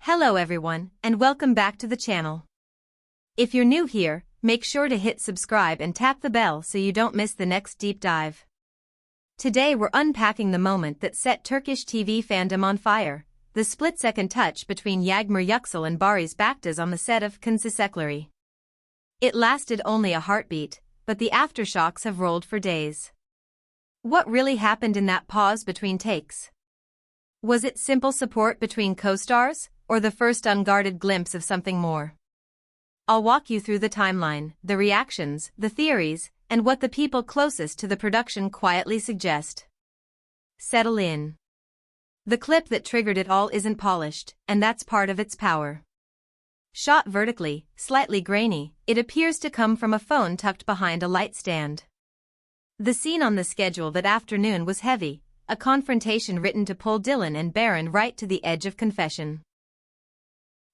Hello everyone, and welcome back to the channel. If you're new here, make sure to hit subscribe and tap the bell so you don't miss the next deep dive. Today we're unpacking the moment that set Turkish TV fandom on fire, the split-second touch between Yağmur Yüksel and Barış Baktas on the set of Çiçekleri. It lasted only a heartbeat, but the aftershocks have rolled for days. What really happened in that pause between takes? Was it simple support between co-stars, or the first unguarded glimpse of something more? I'll walk you through the timeline, the reactions, the theories, and what the people closest to the production quietly suggest. Settle in. The clip that triggered it all isn't polished, and that's part of its power. Shot vertically, slightly grainy, it appears to come from a phone tucked behind a light stand. The scene on the schedule that afternoon was heavy, a confrontation written to pull Dylan and Baron right to the edge of confession.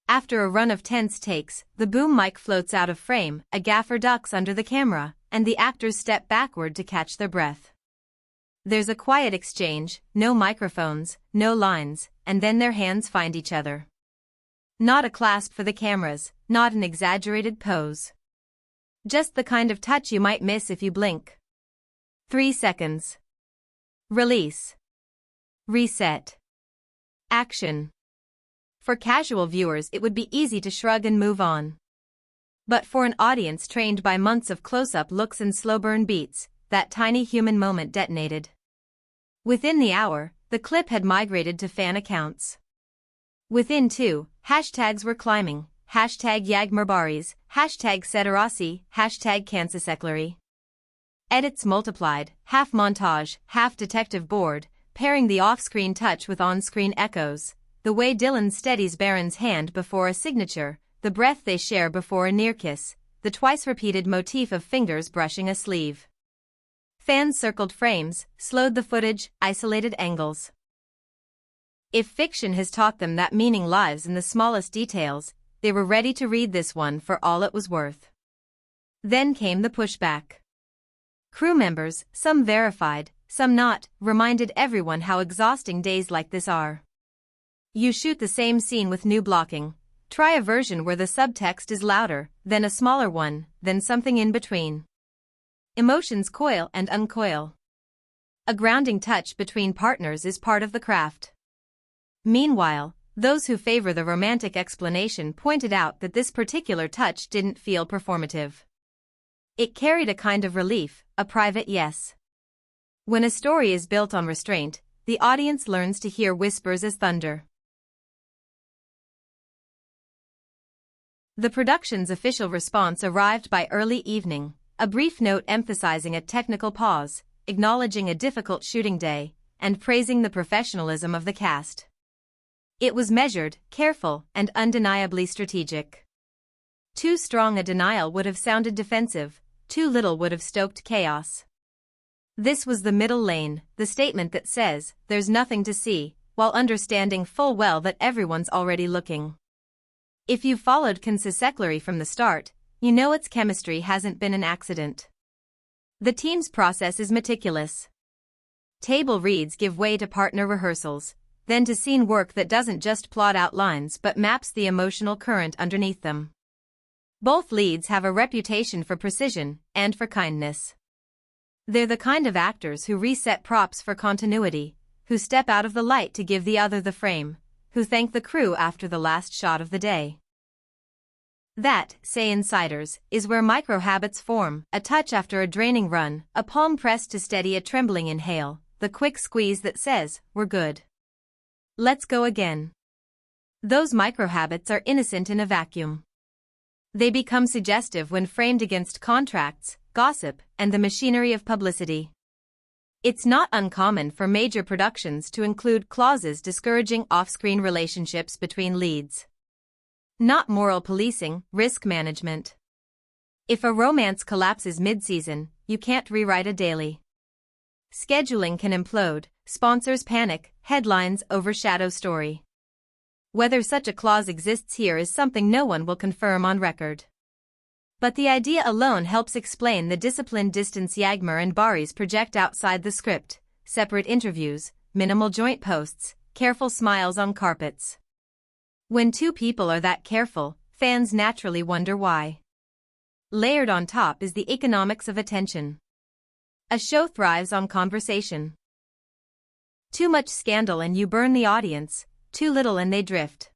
After a run of tense takes, the boom mic floats out of frame, a gaffer ducks under the camera, and the actors step backward to catch their breath. There's a quiet exchange, no microphones, no lines, and then their hands find each other. Not a clasp for the cameras, not an exaggerated pose. Just the kind of touch you might miss if you blink. 3 seconds. Release. Reset. Action. For casual viewers it would be easy to shrug and move on. But for an audience trained by months of close-up looks and slow-burn beats, that tiny human moment detonated. Within the hour, the clip had migrated to fan accounts. Within 2, hashtags were climbing, #Yağmur Barış, #Çiçekleri, #Çiçekleri. Edits multiplied, half montage, half detective board, pairing the off-screen touch with on-screen echoes, the way Dylan steadies Baron's hand before a signature, the breath they share before a near-kiss, the twice-repeated motif of fingers brushing a sleeve. Fans circled frames, slowed the footage, isolated angles. If fiction has taught them that meaning lies in the smallest details, they were ready to read this one for all it was worth. Then came the pushback. Crew members, some verified, some not, reminded everyone how exhausting days like this are. You shoot the same scene with new blocking. Try a version where the subtext is louder, then a smaller one, then something in between. Emotions coil and uncoil. A grounding touch between partners is part of the craft. Meanwhile, those who favor the romantic explanation pointed out that this particular touch didn't feel performative. It carried a kind of relief, a private yes. When a story is built on restraint, the audience learns to hear whispers as thunder. The production's official response arrived by early evening, a brief note emphasizing a technical pause, acknowledging a difficult shooting day, and praising the professionalism of the cast. It was measured, careful, and undeniably strategic. Too strong a denial would have sounded defensive, too little would have stoked chaos. This was the middle lane, the statement that says, there's nothing to see, while understanding full well that everyone's already looking. If you've followed Çiçekleri from the start, you know its chemistry hasn't been an accident. The team's process is meticulous. Table reads give way to partner rehearsals, then to scene work that doesn't just plot out lines but maps the emotional current underneath them. Both leads have a reputation for precision and for kindness. They're the kind of actors who reset props for continuity, who step out of the light to give the other the frame, who thank the crew after the last shot of the day. That, say insiders, is where micro-habits form, a touch after a draining run, a palm pressed to steady a trembling inhale, the quick squeeze that says, we're good. Let's go again. Those micro-habits are innocent in a vacuum. They become suggestive when framed against contracts, gossip, and the machinery of publicity. It's not uncommon for major productions to include clauses discouraging off-screen relationships between leads. Not moral policing, risk management. If a romance collapses mid-season, you can't rewrite a daily. Scheduling can implode, sponsors panic, headlines overshadow story. Whether such a clause exists here is something no one will confirm on record. But the idea alone helps explain the disciplined distance Yağmur and Barış project outside the script, separate interviews, minimal joint posts, careful smiles on carpets. When two people are that careful, fans naturally wonder why. Layered on top is the economics of attention. A show thrives on conversation. Too much scandal and you burn the audience, too little and they drift.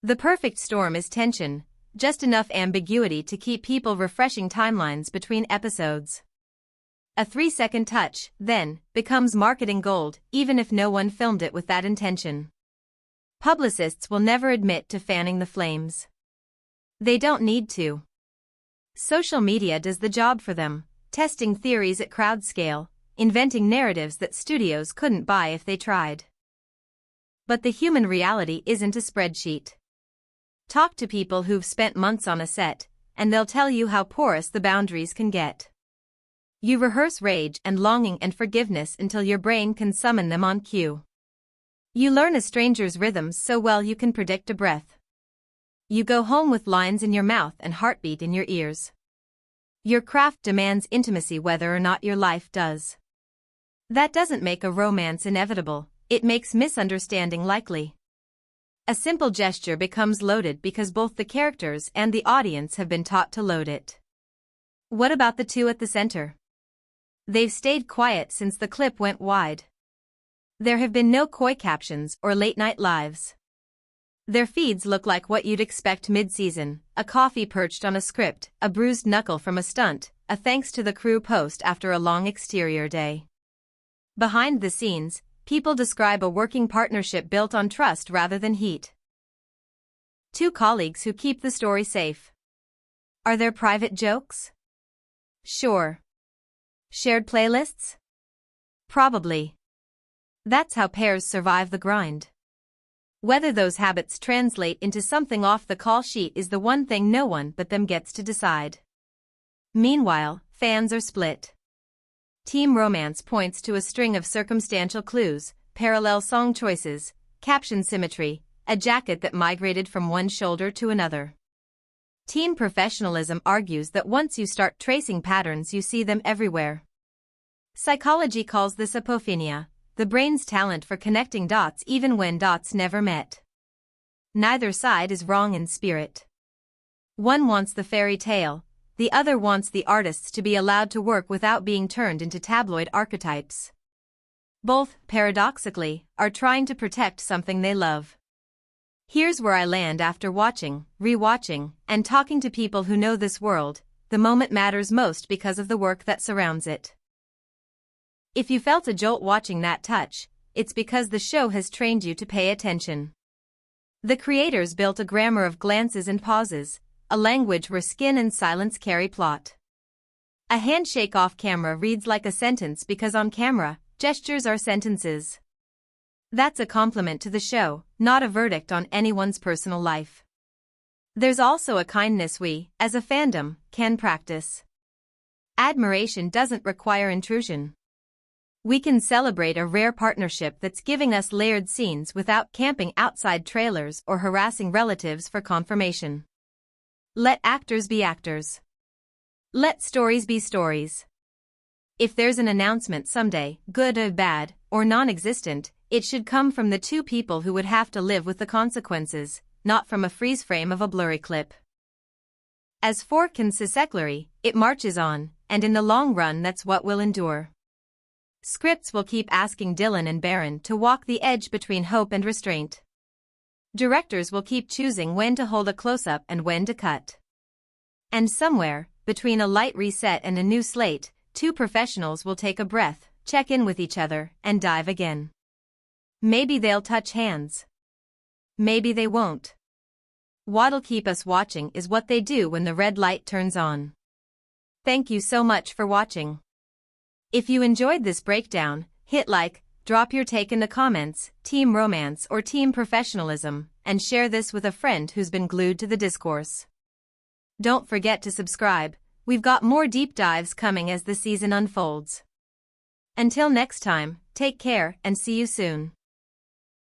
The perfect storm is tension, just enough ambiguity to keep people refreshing timelines between episodes. A 3-second touch, then, becomes marketing gold, even if no one filmed it with that intention. Publicists will never admit to fanning the flames. They don't need to. Social media does the job for them, testing theories at crowd scale, inventing narratives that studios couldn't buy if they tried. But the human reality isn't a spreadsheet. Talk to people who've spent months on a set, and they'll tell you how porous the boundaries can get. You rehearse rage and longing and forgiveness until your brain can summon them on cue. You learn a stranger's rhythms so well you can predict a breath. You go home with lines in your mouth and heartbeat in your ears. Your craft demands intimacy whether or not your life does. That doesn't make a romance inevitable, it makes misunderstanding likely. A simple gesture becomes loaded because both the characters and the audience have been taught to load it. What about the two at the center? They've stayed quiet since the clip went wide. There have been no coy captions or late-night lives. Their feeds look like what you'd expect mid-season, a coffee perched on a script, a bruised knuckle from a stunt, a thanks to the crew post after a long exterior day. Behind the scenes, people describe a working partnership built on trust rather than heat. Two colleagues who keep the story safe. Are there private jokes? Sure. Shared playlists? Probably. That's how pairs survive the grind. Whether those habits translate into something off the call sheet is the one thing no one but them gets to decide. Meanwhile, fans are split. Team Romance points to a string of circumstantial clues, parallel song choices, caption symmetry, a jacket that migrated from one shoulder to another. Team Professionalism argues that once you start tracing patterns you see them everywhere. Psychology calls this apophenia, the brain's talent for connecting dots even when dots never met. Neither side is wrong in spirit. One wants the fairy tale, the other wants the artists to be allowed to work without being turned into tabloid archetypes. Both, paradoxically, are trying to protect something they love. Here's where I land after watching, rewatching, and talking to people who know this world. The moment matters most because of the work that surrounds it. If you felt a jolt watching that touch, it's because the show has trained you to pay attention. The creators built a grammar of glances and pauses, a language where skin and silence carry plot. A handshake off camera reads like a sentence because on camera, gestures are sentences. That's a compliment to the show, not a verdict on anyone's personal life. There's also a kindness we, as a fandom, can practice. Admiration doesn't require intrusion. We can celebrate a rare partnership that's giving us layered scenes without camping outside trailers or harassing relatives for confirmation. Let actors be actors. Let stories be stories. If there's an announcement someday, good or bad, or non-existent, it should come from the two people who would have to live with the consequences, not from a freeze frame of a blurry clip. As for Çiçekleri, it marches on, and in the long run that's what will endure. Scripts will keep asking Dylan and Baron to walk the edge between hope and restraint. Directors will keep choosing when to hold a close-up and when to cut. And somewhere, between a light reset and a new slate, two professionals will take a breath, check in with each other, and dive again. Maybe they'll touch hands. Maybe they won't. What'll keep us watching is what they do when the red light turns on. Thank you so much for watching. If you enjoyed this breakdown, hit like, drop your take in the comments, Team Romance or Team Professionalism, and share this with a friend who's been glued to the discourse. Don't forget to subscribe, we've got more deep dives coming as the season unfolds. Until next time, take care and see you soon.